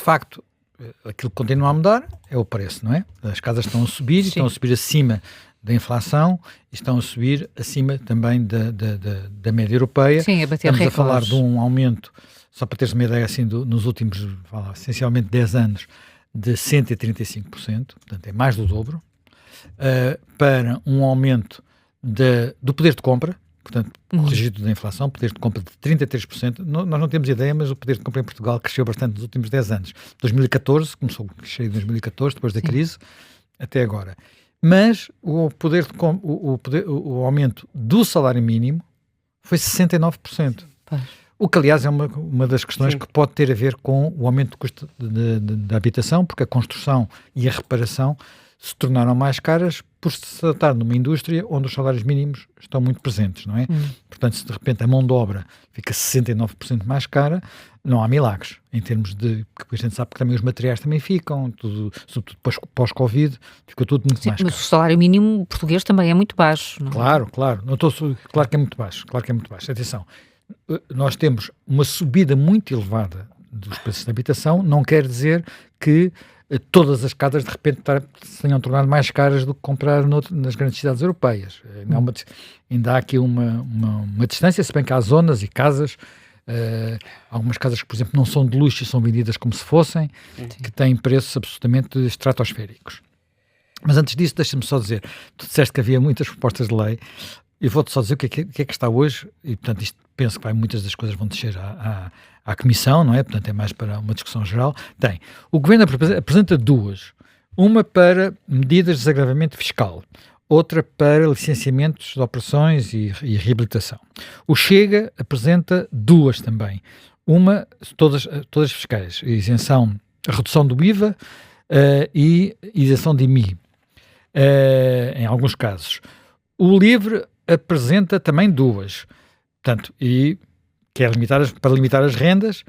facto, aquilo que continua a mudar é o preço, não é? As casas estão a subir, Sim. estão a subir acima da inflação e estão a subir acima também da média europeia. Sim, a bater Estamos a recordes. falar de um aumento, só para teres uma ideia, assim, nos últimos, essencialmente 10 anos, de 135%, portanto é mais do dobro, para um aumento do poder de compra, portanto, corrigido da inflação, poder de compra de 33%. Nós não temos ideia, mas o poder de compra em Portugal cresceu bastante nos últimos 10 anos. 2014, começou a crescer em 2014, depois da crise, até agora. Mas o aumento do salário mínimo foi 69%. Pois. O que, aliás, é uma das questões que pode ter a ver com o aumento do custo da habitação, porque a construção e a reparação se tornaram mais caras por se tratar numa indústria onde os salários mínimos estão muito presentes, não é? Portanto, se de repente a mão de obra fica 69% mais cara, não há milagres, em termos de, porque a gente sabe que também os materiais também ficam, tudo, sobretudo pós-Covid, ficou tudo muito mais caro. Mas o salário mínimo português também é muito baixo, não é? Claro, claro que é muito baixo, Atenção, nós temos uma subida muito elevada dos preços da habitação, não quer dizer que todas as casas de repente se tenham tornado mais caras do que comprar nas grandes cidades europeias. Ainda há aqui uma distância, se bem que há zonas e casas, algumas casas que, por exemplo, não são de luxo e são vendidas como se fossem, que têm preços absolutamente estratosféricos. Mas antes disso, deixa-me só dizer, tu disseste que havia muitas propostas de lei, e vou-te só dizer o que é que está hoje, e portanto isto penso que muitas das coisas vão descer à Comissão, não é? Portanto é mais para uma discussão geral. O Governo apresenta duas, uma para medidas de desagravamento fiscal, outra para licenciamentos de operações e reabilitação. O Chega apresenta duas também, uma, todas fiscais, a redução do IVA e isenção de IMI, em alguns casos. O LIVRE apresenta também duas, portanto, e quer para limitar as rendas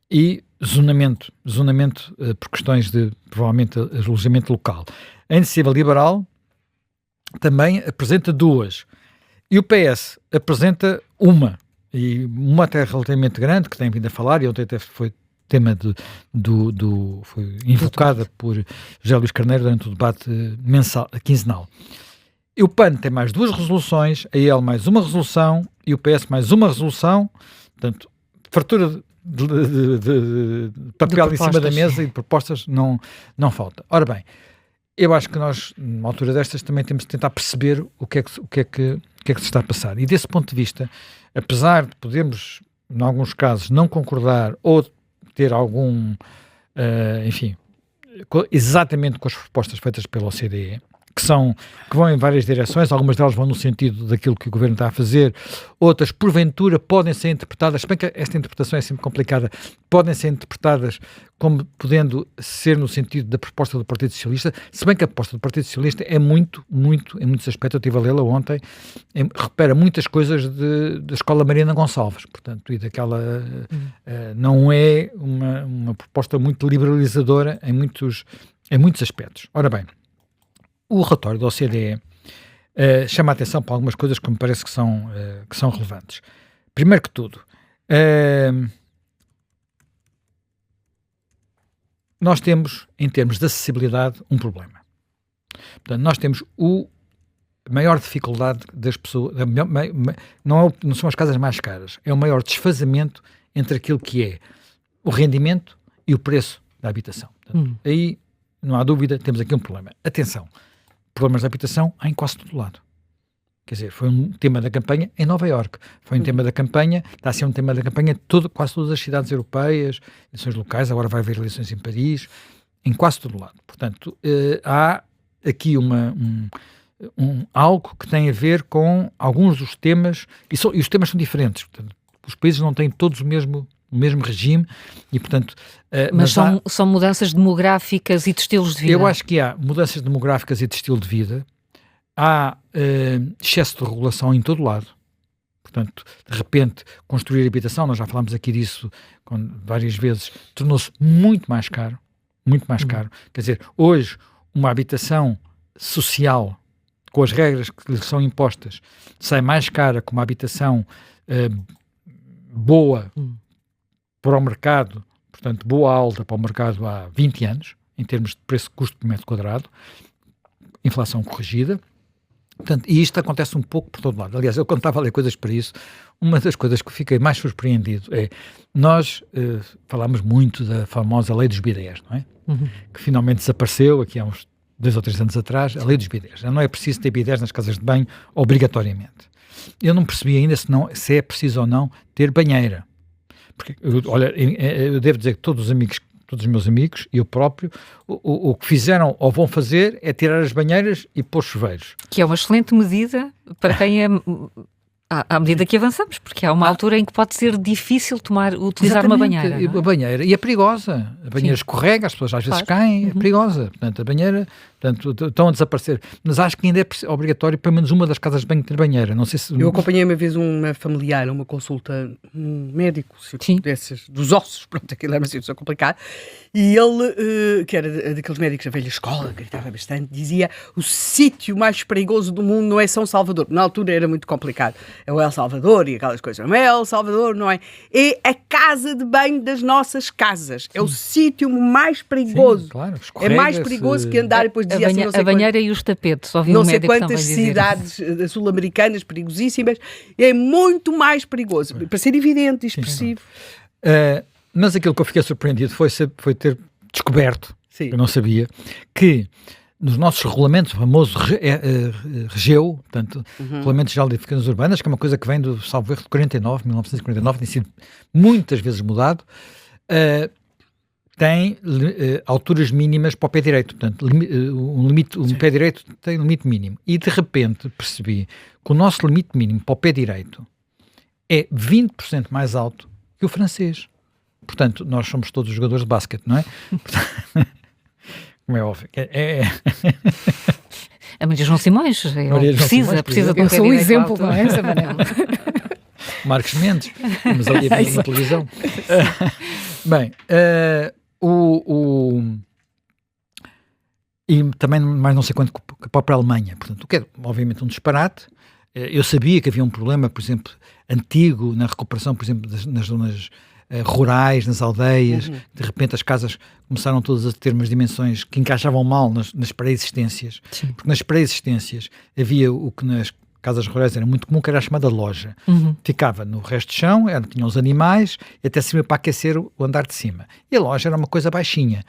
e zonamento por questões de, provavelmente, alojamento local. A Iniciativa Liberal também apresenta duas, e o PS apresenta uma, e uma até relativamente grande, que tem vindo a falar, e ontem até foi tema foi invocada por José Luís Carneiro durante o debate quinzenal. E o PAN tem mais duas resoluções, a EL mais uma resolução e o PS mais uma resolução, portanto, fartura de papel em cima da mesa e de propostas não falta. Ora bem, eu acho que nós, numa altura destas, também temos de tentar perceber o que é que se está a passar. E desse ponto de vista, apesar de podermos, em alguns casos, não concordar ou ter algum, exatamente com as propostas feitas pela OCDE, que vão em várias direções, algumas delas vão no sentido daquilo que o Governo está a fazer, outras, porventura, podem ser interpretadas, se bem que esta interpretação é sempre complicada, podem ser interpretadas como podendo ser no sentido da proposta do Partido Socialista, se bem que a proposta do Partido Socialista é muito, em muitos aspectos, eu estive a lê-la ontem, repara muitas coisas da Escola Mariana Gonçalves, portanto, e daquela, não é uma proposta muito liberalizadora em muitos aspectos. Ora bem, o relatório da OCDE chama a atenção para algumas coisas que me parece que são relevantes. Primeiro que tudo, nós temos, em termos de acessibilidade, um problema. Portanto, nós temos a maior dificuldade das pessoas, não são as casas mais caras, é o maior desfazamento entre aquilo que é o rendimento e o preço da habitação. Portanto, aí, não há dúvida, temos aqui um problema. Atenção, problemas de habitação há em quase todo lado. Quer dizer, foi um tema da campanha em Nova Iorque, foi um tema da campanha, está a ser um tema da campanha em quase todas as cidades europeias, eleições locais, agora vai haver eleições em Paris, em quase todo lado. Portanto, há aqui algo que tem a ver com alguns dos temas, e os temas são diferentes, portanto, os países não têm todos o mesmo regime e, portanto... mas são mudanças demográficas e de estilos de vida? Eu acho que há mudanças demográficas e de estilo de vida, há excesso de regulação em todo lado, portanto, de repente, construir habitação, nós já falámos aqui disso várias vezes, tornou-se muito mais caro, quer dizer, hoje, uma habitação social, com as regras que lhe são impostas, sai mais cara que uma habitação boa para o mercado portanto, boa alta para o mercado há 20 anos, em termos de preço-custo por metro quadrado, inflação corrigida. Portanto, e isto acontece um pouco por todo lado. Aliás, eu quando estava a ler coisas para isso, uma das coisas que fiquei mais surpreendido é, nós falámos muito da famosa lei dos bidés, não é? Que finalmente desapareceu aqui há uns 2 ou 3 anos atrás, a lei dos bidés. Já não é preciso ter bidés nas casas de banho, obrigatoriamente. Eu não percebi ainda se é preciso ou não ter banheira. Porque, olha, eu devo dizer que todos os meus amigos, eu próprio, o que fizeram ou vão fazer é tirar as banheiras e pôr chuveiros. Que é uma excelente medida para quem é... À medida que avançamos, porque há uma altura em que pode ser difícil utilizar uma banheira. A banheira, e é perigosa. A banheira escorrega, as pessoas às vezes caem, é perigosa. Portanto, a banheira, estão a desaparecer. Mas acho que ainda é obrigatório, pelo menos uma das casas de banho ter banheira. Não sei se... Eu acompanhei uma vez uma familiar, uma consulta, um médico, dos ossos, pronto, aquilo era uma situação complicada, e ele, que era daqueles médicos da velha escola, gritava bastante, dizia: o sítio mais perigoso do mundo não é São Salvador. Na altura era muito complicado. É o El Salvador e aquelas coisas. Não é El Salvador, não é? É a casa de banho das nossas casas. É o sítio mais perigoso. Sim, claro, é mais perigoso que andar e depois dizia assim, a banheira e os tapetes. Não sei quantas cidades sul-americanas perigosíssimas. É muito mais perigoso. Para ser evidente, expressivo. Mas aquilo que eu fiquei surpreendido foi ter descoberto, eu não sabia, que nos nossos regulamentos, o famoso RGEU, portanto, Regulamento Geral de Edificações Urbanas, que é uma coisa que vem do salvo erro de 1949, tem sido muitas vezes mudado, tem alturas mínimas para o pé direito, portanto, um pé direito tem um limite mínimo. E de repente percebi que o nosso limite mínimo para o pé direito é 20% mais alto que o francês. Portanto, nós somos todos jogadores de basquete, não é? Como é óbvio. A Maria João Simões, precisa de um eu sou um exemplo, não é? Essa maneira. Marcos Mendes, mas ali na televisão. Bem, e também mais não sei quanto que para a Alemanha. Portanto, o que é, obviamente, um disparate. Eu sabia que havia um problema, por exemplo, antigo na recuperação, por exemplo, nas zonas rurais, nas aldeias. De repente as casas começaram todas a ter umas dimensões que encaixavam mal nas pré-existências. Porque nas pré-existências havia o que nas casas rurais era muito comum, que era a chamada loja. Ficava no resto de chão, tinha os animais, e até cima para aquecer o andar de cima. E a loja era uma coisa baixinha.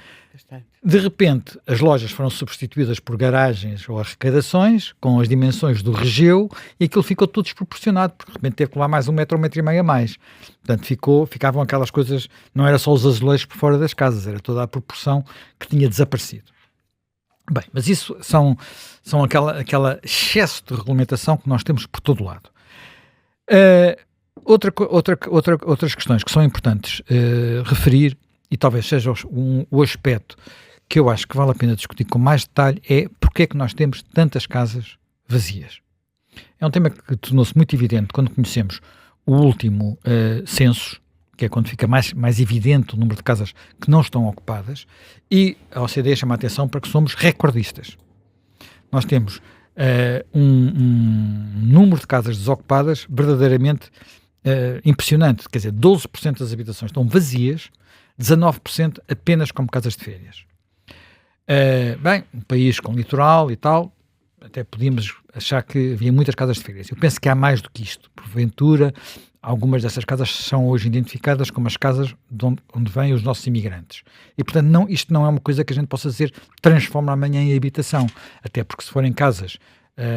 De repente, as lojas foram substituídas por garagens ou arrecadações, com as dimensões do RGEU, e aquilo ficou tudo desproporcionado, porque de repente teve que levar mais 1 metro ou 1,5 metro a mais. Portanto, ficavam aquelas coisas, não era só os azulejos por fora das casas, era toda a proporção que tinha desaparecido. Bem, mas isso são aquela excesso de regulamentação que nós temos por todo lado. Outras questões que são importantes referir, e talvez seja o aspecto que eu acho que vale a pena discutir com mais detalhe, é porque é que nós temos tantas casas vazias. É um tema que tornou-se muito evidente quando conhecemos o último censo, que é quando fica mais evidente o número de casas que não estão ocupadas, e a OCDE chama a atenção para que somos recordistas. Nós temos um número de casas desocupadas verdadeiramente impressionante, quer dizer, 12% das habitações estão vazias, 19% apenas como casas de férias. Bem, um país com litoral e tal, até podíamos achar que havia muitas casas de férias. Eu penso que há mais do que isto. Porventura, algumas dessas casas são hoje identificadas como as casas onde vêm os nossos imigrantes. E, portanto, isto não é uma coisa que a gente possa dizer transforma amanhã em habitação. Até porque se forem casas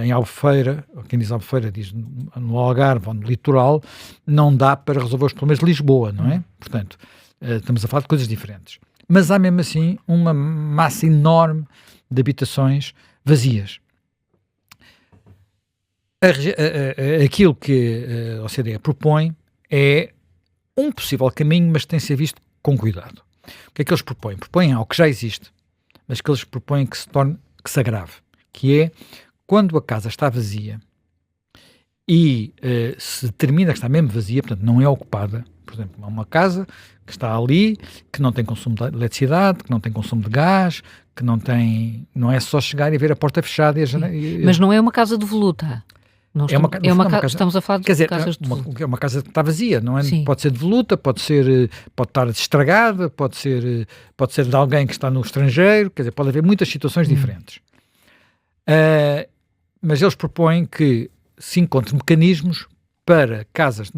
em Albufeira, quem diz Albufeira diz no Algarve ou no litoral, não dá para resolver os problemas de Lisboa, não é? Portanto, estamos a falar de coisas diferentes. Mas há mesmo assim uma massa enorme de habitações vazias. Aquilo que a OCDE propõe é um possível caminho, mas tem de ser visto com cuidado. O que é que eles propõem? Propõem algo que já existe, mas que eles propõem que se agrave, que é quando a casa está vazia e se determina que está mesmo vazia, portanto não é ocupada, por exemplo, há uma casa que está ali, que não tem consumo de eletricidade, que não tem consumo de gás, que não é só chegar e ver a porta fechada e Mas não é uma casa de voluta. Não É uma ca- no fundo, é uma casa- estamos a falar de Quer dizer, casas de é uma casa que está vazia, não é? Sim. Pode ser de voluta, pode estar estragada, pode ser de alguém que está no estrangeiro, quer dizer, pode haver muitas situações diferentes. Mas eles propõem que se encontrem mecanismos para casas,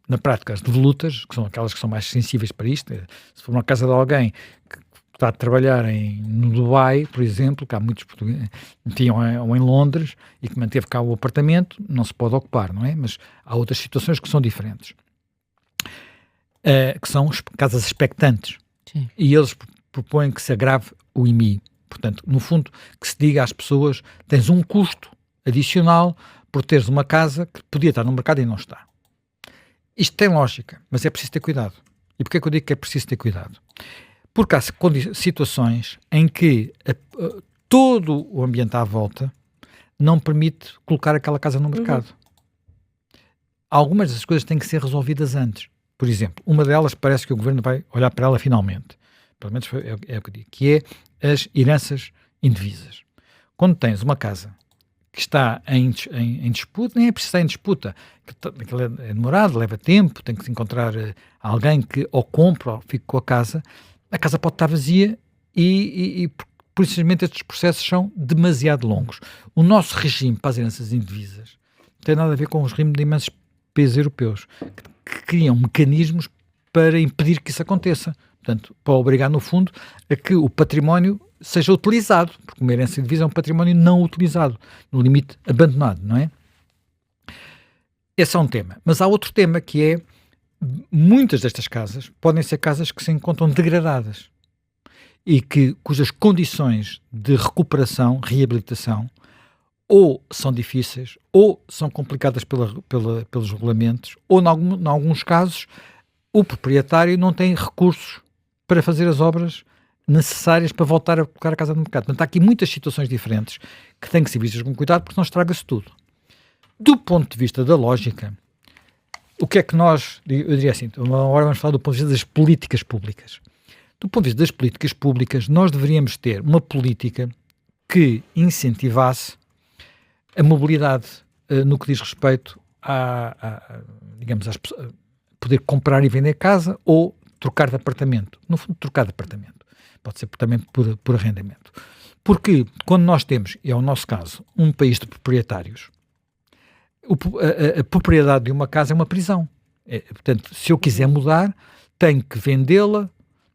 na prática, as devolutas, que são aquelas que são mais sensíveis para isto. Se for uma casa de alguém que está a trabalhar no Dubai, por exemplo, que há muitos portugueses, ou em Londres, e que manteve cá o apartamento, não se pode ocupar, não é? Mas há outras situações que são diferentes. Que são casas expectantes. Sim. E eles propõem que se agrave o IMI. Portanto, no fundo, que se diga às pessoas, tens um custo adicional por teres uma casa que podia estar no mercado e não está. Isto tem lógica, mas é preciso ter cuidado. E porquê que eu digo que é preciso ter cuidado? Porque há situações em que todo o ambiente à volta não permite colocar aquela casa no mercado. Algumas das coisas têm que ser resolvidas antes. Por exemplo, uma delas parece que o Governo vai olhar para ela finalmente. Pelo menos é o que eu digo, que é as heranças indevisas. Quando tens uma casa que está em disputa, nem é preciso estar em disputa, aquilo é demorado, leva tempo, tem que se encontrar alguém que ou compra ou fique com a casa pode estar vazia e precisamente estes processos são demasiado longos. O nosso regime para as heranças indevisas tem nada a ver com os regimes de imensos países europeus, que criam mecanismos para impedir que isso aconteça. Portanto, para obrigar, no fundo, a que o património seja utilizado, porque uma herança indivisa é um património não utilizado, no limite abandonado, não é? Esse é um tema. Mas há outro tema que é, muitas destas casas podem ser casas que se encontram degradadas e cujas condições de recuperação, reabilitação, ou são difíceis, ou são complicadas pelos regulamentos, ou em alguns casos o proprietário não tem recursos para fazer as obras necessárias para voltar a colocar a casa no mercado. Portanto, há aqui muitas situações diferentes que têm que ser vistas com cuidado, porque senão estraga-se tudo. Do ponto de vista da lógica, o que é que eu diria assim, agora vamos falar do ponto de vista das políticas públicas. Do ponto de vista das políticas públicas, nós deveríamos ter uma política que incentivasse a mobilidade no que diz respeito digamos, poder comprar e vender casa ou trocar de apartamento. No fundo, trocar de apartamento. Pode ser também por arrendamento. Porque quando nós temos, e é o nosso caso, um país de proprietários, a propriedade de uma casa é uma prisão. Portanto, se eu quiser mudar, tenho que vendê-la,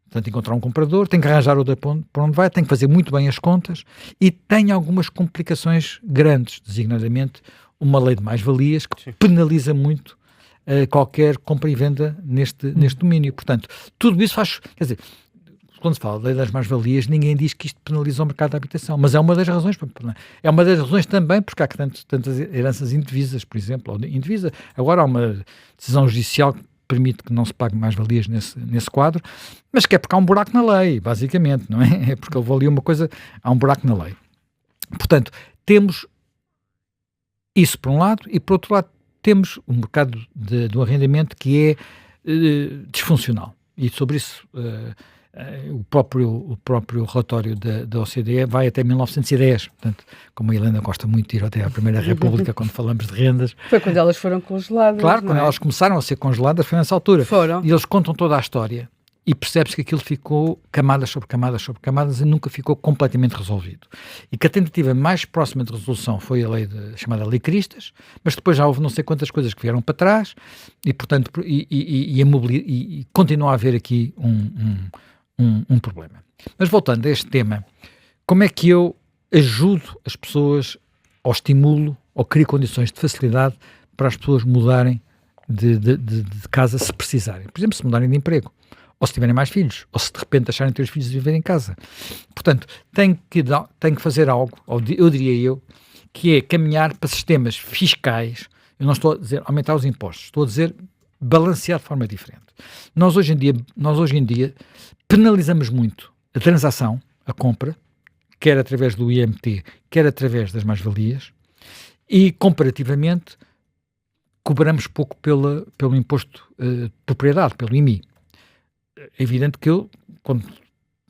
portanto, encontrar um comprador, tenho que arranjar outra para onde vai, tenho que fazer muito bem as contas e tem algumas complicações grandes, designadamente uma lei de mais-valias que penaliza muito qualquer compra e venda neste domínio. Portanto, tudo isso faz... Quer dizer, quando se fala da lei das mais-valias, ninguém diz que isto penaliza o mercado da habitação, mas é uma das razões. É uma das razões também porque há tantas heranças indevisas, por exemplo, ou indivisa. Agora há uma decisão judicial que permite que não se pague mais-valias nesse quadro, mas que é porque há um buraco na lei, basicamente, não é? É porque houve ali uma coisa, há um buraco na lei. Portanto, temos isso por um lado e por outro lado temos um mercado do arrendamento que é disfuncional. E sobre isso o próprio relatório da OCDE vai até 1910. Portanto, como a Helena gosta muito de ir até à Primeira República quando falamos de rendas. Foi quando elas foram congeladas. Claro, quando elas começaram a ser congeladas foi nessa altura. Foram. E eles contam toda a história e percebe-se que aquilo ficou camadas sobre camadas sobre camadas e nunca ficou completamente resolvido. E que a tentativa mais próxima de resolução foi a lei chamada Lei Cristas, mas depois já houve não sei quantas coisas que vieram para trás e, portanto, e continua a haver aqui um problema. Mas voltando a este tema, como é que eu ajudo as pessoas, ou estimulo, ou crio condições de facilidade para as pessoas mudarem de casa se precisarem? Por exemplo, se mudarem de emprego, ou se tiverem mais filhos, ou se de repente deixarem de ter os filhos de viver em casa. Portanto, tem que fazer algo, eu diria que é caminhar para sistemas fiscais. Eu não estou a dizer aumentar os impostos, estou a dizer balancear de forma diferente. Nós hoje em dia penalizamos muito a transação, a compra, quer através do IMT, quer através das mais-valias, e comparativamente cobramos pouco pelo imposto de propriedade, pelo IMI. É evidente que eu, quando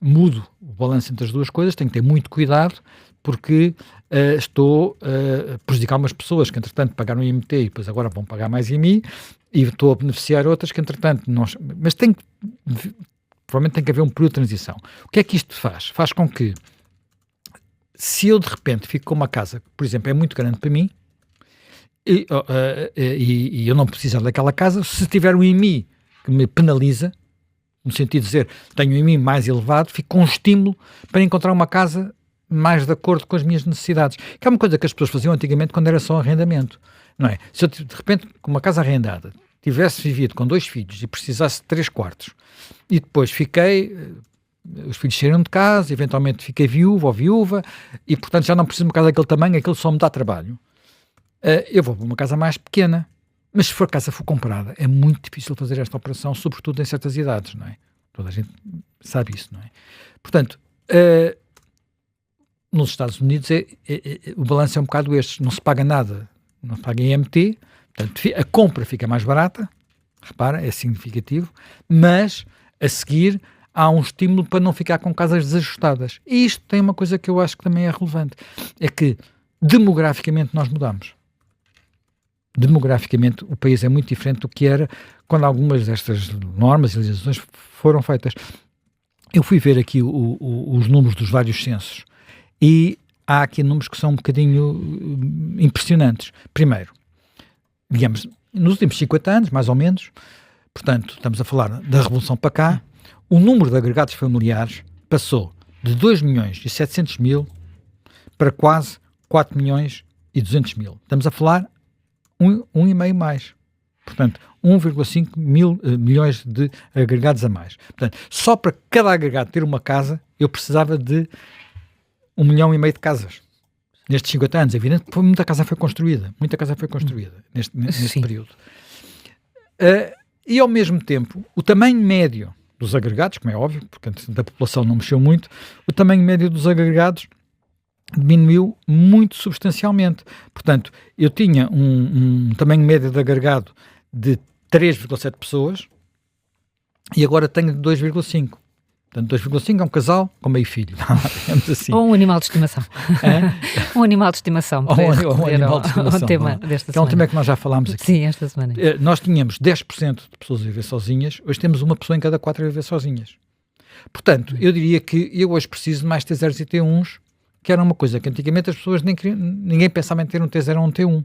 mudo o balanço entre as duas coisas, tenho que ter muito cuidado, porque estou a prejudicar umas pessoas que, entretanto, pagaram IMT e depois agora vão pagar mais IMI, e estou a beneficiar outras que, entretanto, não... Mas provavelmente tem que haver um período de transição. O que é que isto faz? Faz com que, se eu, de repente, fico com uma casa que, por exemplo, é muito grande para mim, e eu não precisar daquela casa, se tiver um IMI que me penaliza, no sentido de dizer, tenho um IMI mais elevado, fico com um estímulo para encontrar uma casa mais de acordo com as minhas necessidades. Que é uma coisa que as pessoas faziam antigamente quando era só arrendamento, não é? Se eu, de repente, com uma casa arrendada, tivesse vivido com 2 filhos e precisasse de 3 quartos, e depois os filhos saíram de casa, eventualmente fiquei viúvo ou viúva, e portanto já não preciso de uma casa daquele tamanho, aquilo só me dá trabalho. Eu vou para uma casa mais pequena, mas se a casa for comprada, é muito difícil fazer esta operação, sobretudo em certas idades, não é? Toda a gente sabe isso, não é? Portanto, nos Estados Unidos o balanço é um bocado este, não se paga nada, não se paga IMT, portanto a compra fica mais barata, repara, é significativo, mas a seguir há um estímulo para não ficar com casas desajustadas. E isto tem uma coisa que eu acho que também é relevante, é que demograficamente nós mudamos. Demograficamente o país é muito diferente do que era quando algumas destas normas e legislações foram feitas. Eu fui ver aqui os números dos vários censos e há aqui números que são um bocadinho impressionantes. Primeiro, digamos, nos últimos 50 anos, mais ou menos, portanto, estamos a falar da Revolução para cá, o número de agregados familiares passou de 2.700.000 para quase 4.200.000. Estamos a falar 1,5 mais. Portanto, 1,5 milhões de agregados a mais. Portanto, só para cada agregado ter uma casa, eu precisava de 1,5 milhão de casas. Nestes 50 anos, é evidente que muita casa foi construída. Muita casa foi construída neste período. E, ao mesmo tempo, o tamanho médio dos agregados, como é óbvio, porque a população não mexeu muito, o tamanho médio dos agregados diminuiu muito substancialmente. Portanto, eu tinha um tamanho médio de agregado de 3,7 pessoas e agora tenho 2,5. Portanto, 2,5 é um casal com meio filho. Assim. Ou um animal de estimação. Um animal de estimação. Ou um animal de estimação. O tema desta semana. É um tema que nós já falámos aqui. Sim, esta semana. Nós tínhamos 10% de pessoas a viver sozinhas, hoje temos uma pessoa em cada 4 a viver sozinhas. Portanto, eu diria que eu hoje preciso de mais T0s e T1s, que era uma coisa que antigamente as pessoas ninguém pensava em ter um T0 ou um T1.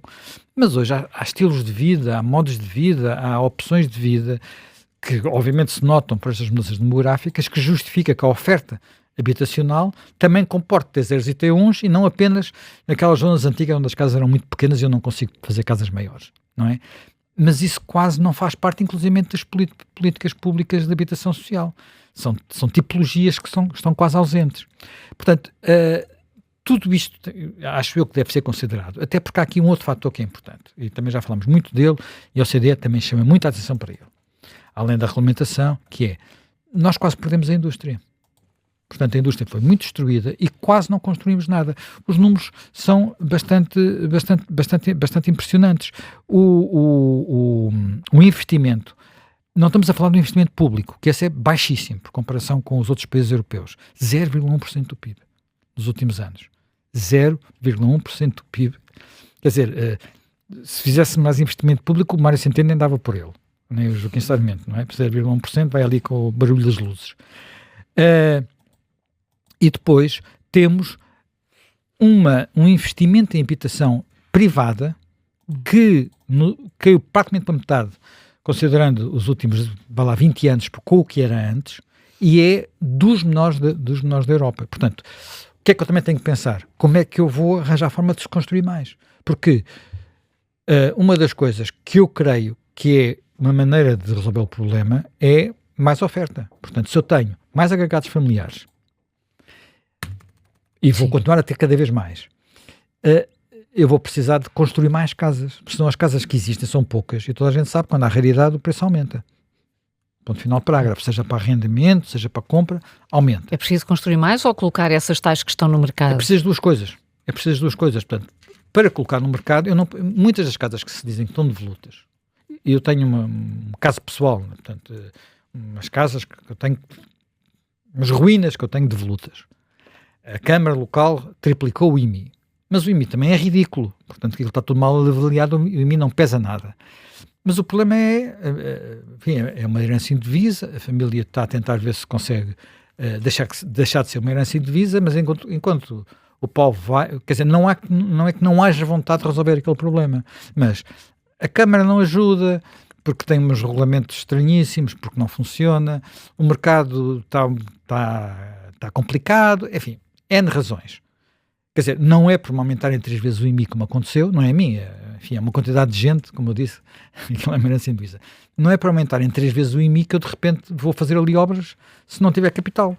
Mas hoje há estilos de vida, há modos de vida, há opções de vida que obviamente se notam por estas mudanças demográficas, que justifica que a oferta habitacional também comporte T0s e T1s e não apenas naquelas zonas antigas onde as casas eram muito pequenas e eu não consigo fazer casas maiores, não é? Mas isso quase não faz parte, inclusive, das políticas públicas de habitação social. São tipologias que estão quase ausentes. Portanto, tudo isto acho eu que deve ser considerado, até porque há aqui um outro fator que é importante, e também já falamos muito dele, e a OCDE também chama muita atenção para ele, além da regulamentação, que é, nós quase perdemos a indústria. Portanto, a indústria foi muito destruída e quase não construímos nada. Os números são bastante impressionantes. O investimento, não estamos a falar do investimento público, que esse é baixíssimo, por comparação com os outros países europeus, 0,1% do PIB nos últimos anos. 0,1% do PIB. Quer dizer, se fizesse mais investimento público, o Mário Centeno nem dava por ele. Nem o Joaquim Sarmento, não é? 0,1% vai ali com o barulho das luzes. E depois temos um investimento em habitação privada que caiu praticamente para metade, considerando os últimos 20 anos com o que era antes, e é dos menores da Europa. Portanto, o que é que eu também tenho que pensar? Como é que eu vou arranjar a forma de se construir mais? Porque uma das coisas que eu creio que é uma maneira de resolver o problema é mais oferta. Portanto, se eu tenho mais agregados familiares e vou continuar a ter cada vez mais, eu vou precisar de construir mais casas, porque senão as casas que existem são poucas e toda a gente sabe que quando há raridade o preço aumenta. Ponto final parágrafo, seja para arrendamento, seja para compra, aumenta. É preciso construir mais ou colocar essas tais que estão no mercado? É preciso duas coisas. Portanto, para colocar no mercado, muitas das casas que se dizem que estão devolutas, eu tenho um caso pessoal, portanto, umas casas que eu tenho As ruínas que eu tenho de volutas. A Câmara Local triplicou o IMI. Mas o IMI também é ridículo. Portanto, aquilo está tudo mal avaliado, o IMI não pesa nada. Mas o problema é uma herança indivisa, a família está a tentar ver se consegue deixar de ser uma herança indivisa, mas enquanto o povo vai... Quer dizer, não é que não haja vontade de resolver aquele problema, mas a Câmara não ajuda, porque tem uns regulamentos estranhíssimos, porque não funciona, o mercado está complicado, enfim, N razões. Quer dizer, não é por me aumentarem 3 vezes o IMI como aconteceu, não é a mim, enfim, é uma quantidade de gente, como eu disse, aquilo é uma herança indivisa. Não é por aumentarem 3 vezes o IMI que eu de repente vou fazer ali obras se não tiver capital,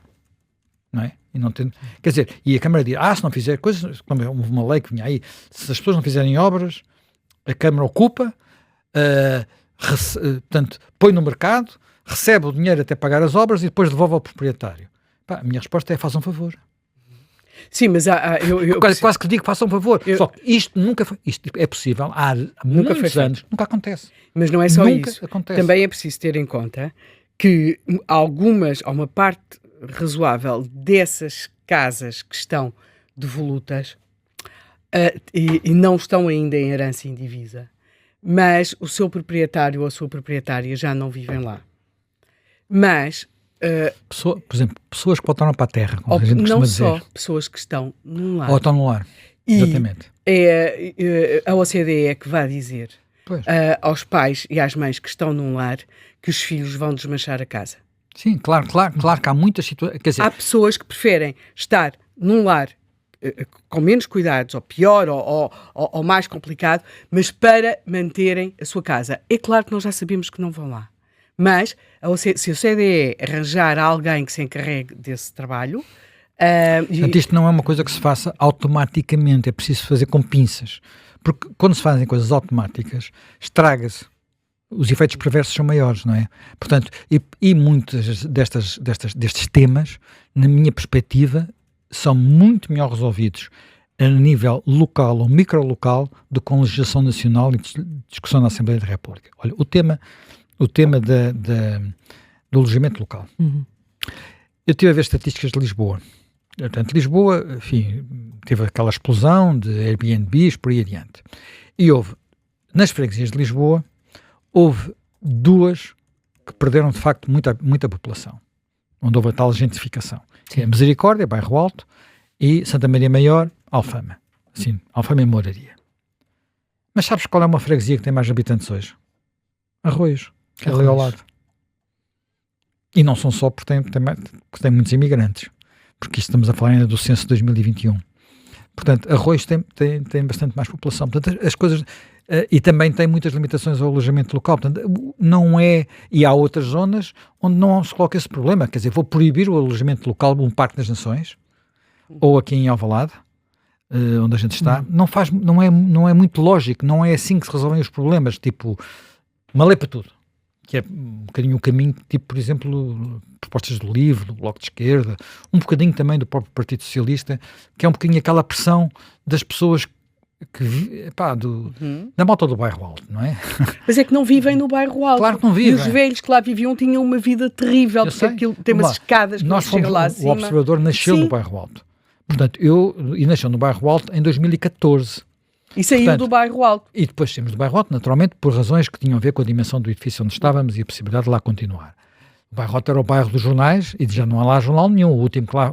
não é? E não tem, quer dizer, e a Câmara diz, se não fizer coisas, como houve uma lei que vinha aí, se as pessoas não fizerem obras, a Câmara ocupa, portanto, põe no mercado, recebe o dinheiro até pagar as obras e depois devolve ao proprietário. A minha resposta é, façam um favor. Sim, mas quase que digo, façam um favor. Só que isto é possível há muitos anos, nunca acontece. Mas não é só nunca isso. Acontece. Também é preciso ter em conta que uma parte razoável dessas casas que estão devolutas e não estão ainda em herança indivisa, mas o seu proprietário ou a sua proprietária já não vivem lá. Mas... por exemplo, pessoas que voltaram para a terra, como a gente costuma dizer. Não só pessoas que estão num lar. Ou estão no lar, exatamente. É a OCDE que vai dizer aos pais e às mães que estão num lar que os filhos vão desmanchar a casa. Sim, claro que há muitas situações. Há pessoas que preferem estar num lar com menos cuidados, ou pior, ou mais complicado, mas para manterem a sua casa. É claro que nós já sabemos que não vão lá. Mas, se a OCDE arranjar alguém que se encarregue desse trabalho... Portanto, isto não é uma coisa que se faça automaticamente, é preciso fazer com pinças. Porque quando se fazem coisas automáticas, estraga-se. Os efeitos perversos são maiores, não é? Portanto, e muitos destes temas, na minha perspectiva, são muito melhor resolvidos a nível local ou microlocal do que com legislação nacional e discussão na Assembleia da República. Olha, o tema do alojamento local. Uhum. Eu estive a ver estatísticas de Lisboa. Portanto, Lisboa, enfim, teve aquela explosão de Airbnbs por aí adiante. E houve, nas freguesias de Lisboa, houve 2 que perderam, de facto, muita população. Onde houve a tal gentrificação. É Misericórdia, Bairro Alto, e Santa Maria Maior, Alfama. Sim, Alfama e Moraria. Mas sabes qual é uma freguesia que tem mais habitantes hoje? Arroios. Que é ali ao lado. E não são só porque tem muitos imigrantes, porque isto estamos a falar ainda do censo de 2021. Portanto, Arroios tem bastante mais população. Portanto, as coisas... e também tem muitas limitações ao alojamento local. Portanto, não é... E há outras zonas onde não se coloca esse problema. Quer dizer, vou proibir o alojamento local no Parque das Nações, ou aqui em Alvalade, onde a gente está. Não é muito lógico. Não é assim que se resolvem os problemas. Tipo, uma lei para tudo. Que é um bocadinho o caminho, tipo, por exemplo, propostas do LIVRE, do Bloco de Esquerda, um bocadinho também do próprio Partido Socialista, que é um bocadinho aquela pressão das pessoas da malta do Bairro Alto, não é? Mas é que não vivem no Bairro Alto. Claro que não vivem. E os velhos que lá viviam tinham uma vida terrível, porque aquilo tem umas escadas que chega lá acima. O Observador nasceu no Bairro Alto. Portanto, nasceu no Bairro Alto em 2014. E saiu do Bairro Alto. E depois saímos do Bairro Alto, naturalmente, por razões que tinham a ver com a dimensão do edifício onde estávamos e a possibilidade de lá continuar. O Bairro Alto era o bairro dos jornais e já não há lá jornal nenhum. O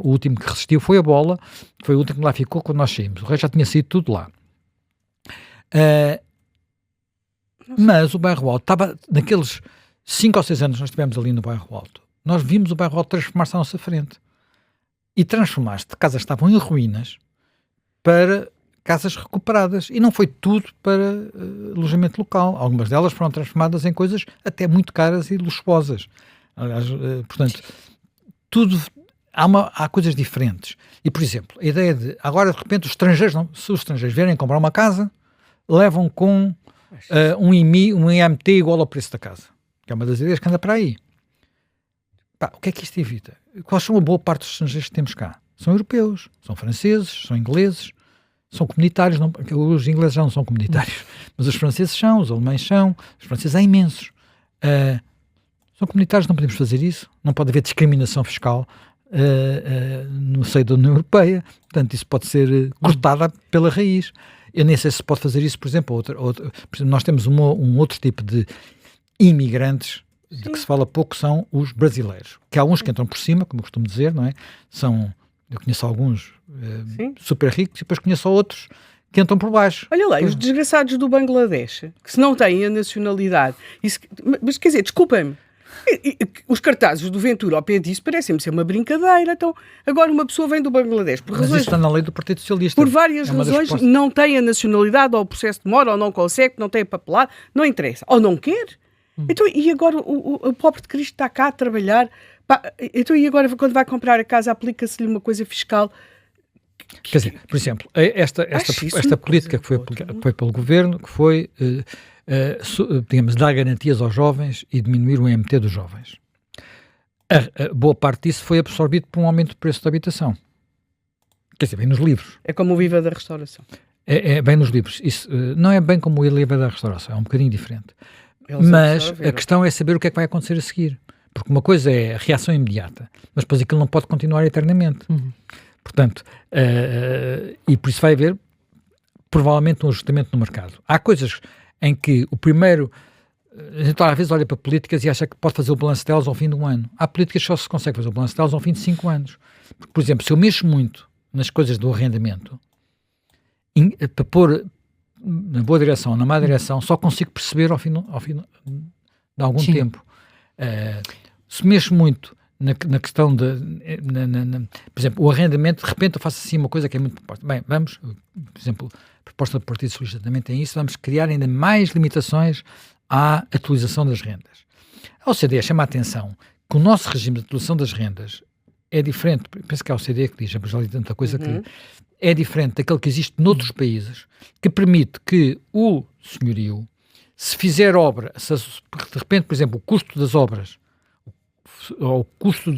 último que resistiu foi a Bola, que foi o último que lá ficou quando nós saímos. O resto já tinha saído tudo lá. Mas o Bairro Alto estava, naqueles 5 ou 6 anos que nós estivemos ali no Bairro Alto, nós vimos o Bairro Alto transformar-se à nossa frente. E transformar-se de casas que estavam em ruínas para casas recuperadas. E não foi tudo para alojamento local. Algumas delas foram transformadas em coisas até muito caras e luxuosas. Aliás, portanto, tudo... Há coisas diferentes. E, por exemplo, a ideia de... Agora, de repente, se os estrangeiros vierem comprar uma casa, levam com um IMT igual ao preço da casa. Que é uma das ideias que anda para aí. O que é que isto evita? Quais são a boa parte dos estrangeiros que temos cá? São europeus, são franceses, são ingleses, são comunitários. Os ingleses já não são comunitários, mas os franceses são, os alemães são, os franceses há imensos. São comunitários, não podemos fazer isso. Não pode haver discriminação fiscal no seio da União Europeia. Portanto, isso pode ser cortada pela raiz. Eu nem sei se pode fazer isso, por exemplo, por exemplo, nós temos um outro tipo de imigrantes de que se fala pouco, são os brasileiros. Que há uns que entram por cima, como eu costumo dizer, não é? Eu conheço alguns super ricos e depois conheço outros que entram por baixo. Olha lá, os desgraçados do Bangladesh, que se não têm a nacionalidade... Mas quer dizer, desculpem-me, os cartazes do Ventura ao pé disso parecem-me ser uma brincadeira. Então, agora uma pessoa vem do Bangladesh por razões... Mas isso está na lei do Partido Socialista. Por várias razões, não tem a nacionalidade, ou o processo demora, ou não consegue, não tem a papelada, não interessa. Ou não quer. Então, e agora o pobre de Cristo está cá a trabalhar... Então, e agora quando vai comprar a casa aplica-se-lhe uma coisa fiscal... Quer dizer, por exemplo, esta política que foi pelo governo, que foi, digamos, dar garantias aos jovens e diminuir o IMT dos jovens. A boa parte disso foi absorvido por um aumento do preço da habitação. Quer dizer, bem nos livros. É como o IVA da restauração. É bem nos livros. Isso não é bem como o IVA da restauração, é um bocadinho diferente. Mas a questão é saber o que é que vai acontecer a seguir. Porque uma coisa é a reação imediata, mas depois aquilo não pode continuar eternamente. Portanto, e por isso vai haver provavelmente um ajustamento no mercado. Há coisas em que o primeiro, a gente às vezes olha para políticas e acha que pode fazer o balanço delas ao fim de um ano. Há políticas que só se consegue fazer o balanço delas ao fim de 5 anos. Porque, por exemplo, se eu mexo muito nas coisas do arrendamento, para pôr na boa direção ou na má direção, só consigo perceber ao fim de algum tempo. Se mexo muito na questão por exemplo, o arrendamento, de repente eu faço assim uma coisa que é muito proposta. Bem, vamos, por exemplo, a proposta do Partido Socialista também tem isso, vamos criar ainda mais limitações à atualização das rendas. A OCDE chama a atenção que o nosso regime de atualização das rendas é diferente, penso que é a OCDE que diz, mas já li tanta coisa que é diferente daquele que existe noutros países, que permite que o senhorio, se fizer obra, de repente, por exemplo, o custo das obras, ou o custo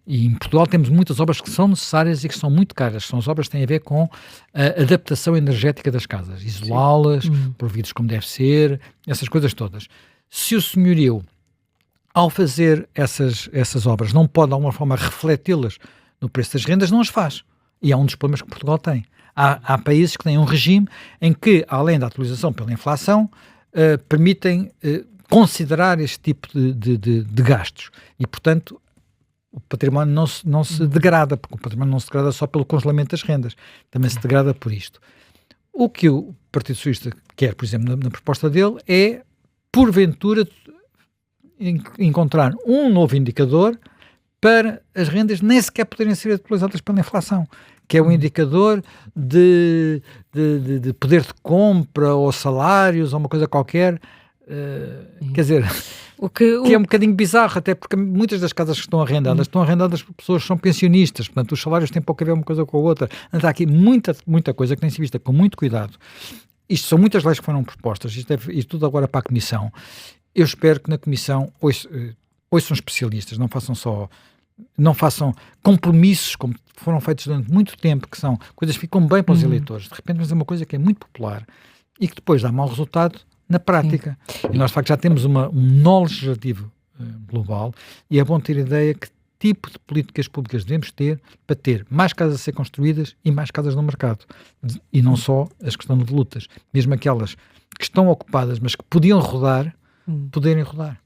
e em Portugal temos muitas obras que são necessárias e que são muito caras, são as obras que têm a ver com a adaptação energética das casas, isolá-las, providos como deve ser, essas coisas todas. Se o senhorio, ao fazer essas obras, não pode de alguma forma refleti-las no preço das rendas, não as faz. E é um dos problemas que Portugal tem. Há países que têm um regime em que, além da atualização pela inflação, permitem considerar este tipo de gastos. E, portanto, o património não se degrada, porque o património não se degrada só pelo congelamento das rendas, também se degrada por isto. O que o Partido Socialista quer, por exemplo, na proposta dele, é, porventura, encontrar um novo indicador para as rendas nem sequer poderem ser atualizadas pela inflação, que é um indicador de poder de compra ou salários ou uma coisa qualquer. Quer dizer, que é um bocadinho bizarro, até porque muitas das casas que estão arrendadas por pessoas que são pensionistas, portanto os salários têm pouco a ver uma coisa com a outra. Há aqui muita coisa que tem que ser vista com muito cuidado. Isto são muitas leis que foram propostas, isto tudo agora para a Comissão. Eu espero que na Comissão ouçam especialistas, não façam compromissos como foram feitos durante muito tempo, que são coisas que ficam bem para os eleitores. De repente fazer uma coisa que é muito popular e que depois dá mau resultado na prática. E nós, de facto, já temos um nó legislativo global e é bom ter ideia que tipo de políticas públicas devemos ter para ter mais casas a ser construídas e mais casas no mercado. E não só as que estão de lutas. Mesmo aquelas que estão ocupadas, mas que podiam rodar, poderem rodar.